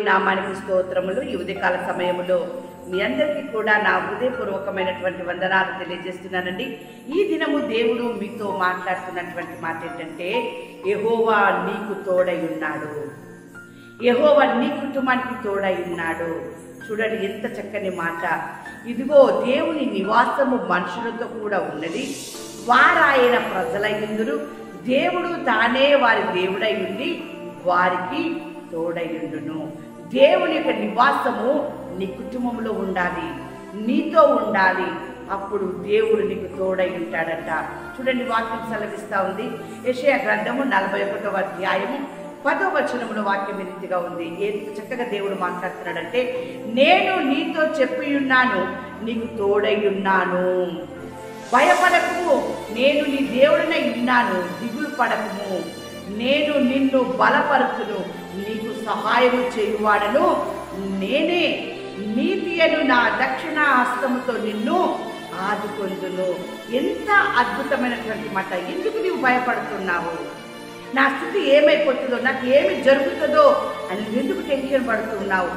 నామానికి స్తోత్రములు. ఈ ఉదయకాల సమయములో మీ అందరికీ కూడా నా హృదయపూర్వకమైనటువంటి వందనాలు తెలియజేస్తున్నానండి. ఈ దినము దేవుడు మీతో మాట్లాడుతున్నటువంటి మాట ఏంటంటే, యెహోవా నీకు తోడై ఉన్నాడు, యెహోవా నీ కుటుంబానికి తోడై ఉన్నాడు. చూడండి ఎంత చక్కని మాట. ఇదిగో దేవుని నివాసము మనుషులతో కూడా ఉన్నది, వారాయన ప్రజలయ్యుందురు, దేవుడు తానే వారి దేవుడై ఉండి వారికి తోడయుండును. దేవుని యొక్క నివాసము నీ కుటుంబంలో ఉండాలి, నీతో ఉండాలి. అప్పుడు దేవుడు నీకు తోడై ఉంటాడట. చూడండి వాక్యం సెలవిస్తా ఉంది. యెషయా గ్రంథము 41వ అధ్యాయము 10వ వచనములో వాక్యం ఈ రీతిగా ఉంది. ఎంత చక్కగా దేవుడు మాట్లాడుతున్నాడంటే, నేను నీతో చెప్పి ఉన్నాను, నీకు తోడై ఉన్నాను, భయపడకుము, నేను నీ దేవుడినై ఉన్నాను, దిగులు పడకుము, నేను నిన్ను బలపరుచును, నీకు సహాయము చేయువాడను నేనే, నీతి అను నా దక్షిణ హస్తముతో నిన్ను ఆదుకొందును. ఎంత అద్భుతమైనటువంటి మాట. ఎందుకు నీవు భయపడుతున్నావు? నా స్థితి ఏమైపోతుందో, నాకు ఏమి జరుగుతుందో అని ఎందుకు టెన్షన్ పడుతున్నావు?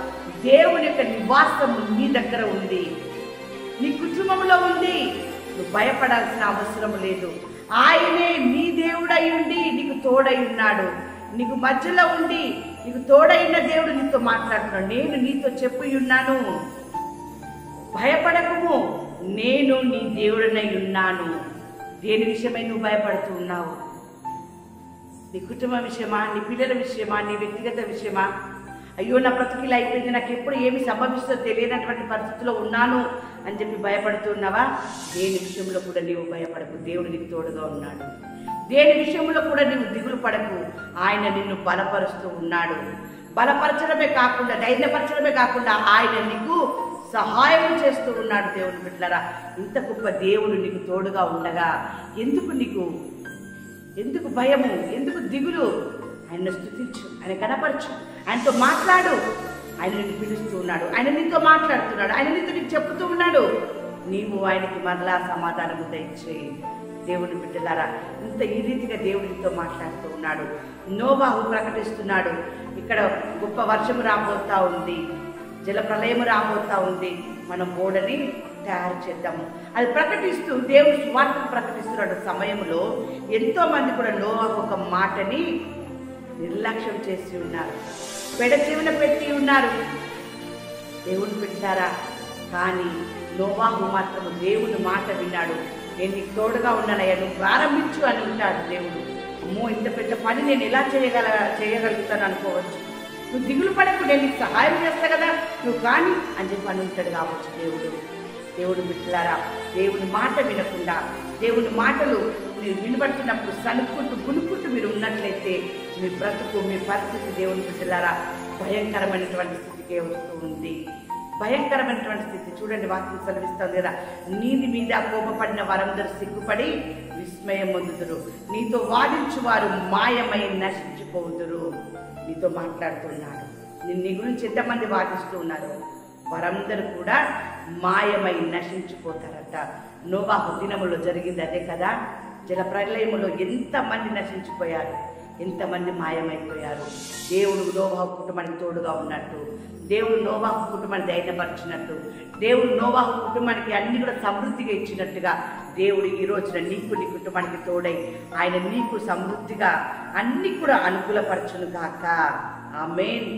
దేవుని యొక్క నివాసము నీ దగ్గర ఉంది, నీ కుటుంబంలో ఉంది. నువ్వు భయపడాల్సిన అవసరం లేదు. ఆయనే నీ దేవుడై ఉండి నీకు తోడై ఉన్నాడు. నీకు మధ్యలో ఉండి నీకు తోడైన దేవుడు నీతో మాట్లాడుతున్నాడు. నేను నీతో చెప్పి ఉన్నాను, భయపడకుము, నేను నీ దేవుడినై ఉన్నాను. దేని విషయమై నువ్వు భయపడుతూ ఉన్నావు? నీ కుటుంబం విషయమా, నీ పిల్లల విషయమా, నీ వ్యక్తిగత విషయమా? అయ్యో నా బ్రతుకిలా అయిపోయింది, నాకు ఎప్పుడు ఏమి సంభవిస్తుందో తెలియనటువంటి పరిస్థితిలో ఉన్నాను అని చెప్పి భయపడుతున్నావా? దేని విషయంలో కూడా నీవు భయపడకు, దేవుడు నీకు తోడుగా ఉన్నాడు. దేని విషయంలో కూడా నీవు దిగులు పడకు, ఆయన నిన్ను బలపరుస్తూ ఉన్నాడు. బలపరచడమే కాకుండా, ధైర్యపరచడమే కాకుండా ఆయన నీకు సహాయం చేస్తూ ఉన్నాడు. దేవుని బిడ్డలారా, ఇంత గొప్ప దేవుడు నీకు తోడుగా ఉండగా ఎందుకు భయము, ఎందుకు దిగులు? ఆయన్ను స్తుతించు, ఆయన కనపరచు, ఆయనతో మాట్లాడు. ఆయన నిన్ను పిలుస్తూ ఉన్నాడు, ఆయన నీతో మాట్లాడుతున్నాడు, ఆయన నీతో నీకు చెప్తూ ఉన్నాడు. నీవు ఆయనకి మరలా సమాధానము దయచేయి. దేవుని బిడ్డలారా, ఇంత ఈ రీతిగా దేవుడితో మాట్లాడుతూ ఉన్నాడు. నోవాహు ప్రకటిస్తున్నాడు, ఇక్కడ గొప్ప వర్షము రాబోతా ఉంది, జల ప్రళయము రాబోతా ఉంది, మనం ఓడని తయారు చేద్దాము అది ప్రకటిస్తూ దేవుడు సువార్తను ప్రకటిస్తున్నాడు. సమయంలో ఎంతో మంది కూడా నోవాహు ఒక మాటని నిర్లక్ష్యం చేసి ఉన్నారు, పెడచెవిన పెట్టి ఉన్నారు. దేవుని పెట్టారా? కానీ నోవాహు మాత్రం దేవుని మాట విన్నాడు. నేను నీకు తోడుగా ఉన్నానయ్యా, నువ్వు ప్రారంభించు అని ఉంటాడు దేవుడు. అమ్మో ఇంత పెద్ద పని నేను ఎలా చేయగలుగుతాను అనుకోవచ్చు. నువ్వు దిగులు పడకు, నేను నీకు సహాయం చేస్తా కదా, నువ్వు కానీ అని చెప్పి అని ఉంటాడు కావచ్చు దేవుడు. దేవుడు బిడ్డలారా, దేవుని మాట వినకుండా, దేవుని మాటలు మీరు వినబడుతున్నప్పుడు సనుక్కుంటూ గునుక్కుంటూ మీరు ఉన్నట్లయితే మీ బ్రతుకు, మీ పరిస్థితి దేవుని బిడ్డలారా భయంకరమైనటువంటి స్థితికే వస్తూ ఉంది. భయంకరమైనటువంటి స్థితి. చూడండి వాక్యం సెలవిస్తుంది కదా, నీది మీద కోపపడిన వారందరూ సిగ్గుపడి విస్మయం పొందుదురు, నీతో వాదించువారు మాయమై నశించిపోదురు. నీతో మాట్లాడుతున్నాడు. నీ గురించి ఎంతమంది వాదిస్తూ ఉన్నారు? వారందరూ కూడా మాయమై నశించిపోతారట. నోవాహు దినములో జరిగింది అదే కదా. జల ప్రళయములో ఎంతమంది నశించిపోయారు, ఎంతమంది మాయమైపోయారు. దేవుడు నోవాహు కుటుంబానికి తోడుగా ఉన్నట్టు, దేవుడు నోవాహు కుటుంబాన్ని ధైర్యపరిచినట్టు, దేవుడు నోవాహు కుటుంబానికి అన్ని కూడా సమృద్ధిగా ఇచ్చినట్టుగా దేవుడు ఈ రోజున నీకు, నీ కుటుంబానికి తోడై ఆయన నీకు సమృద్ధిగా అన్ని కూడా అనుకూలపరచును గాక. ఆమేన్.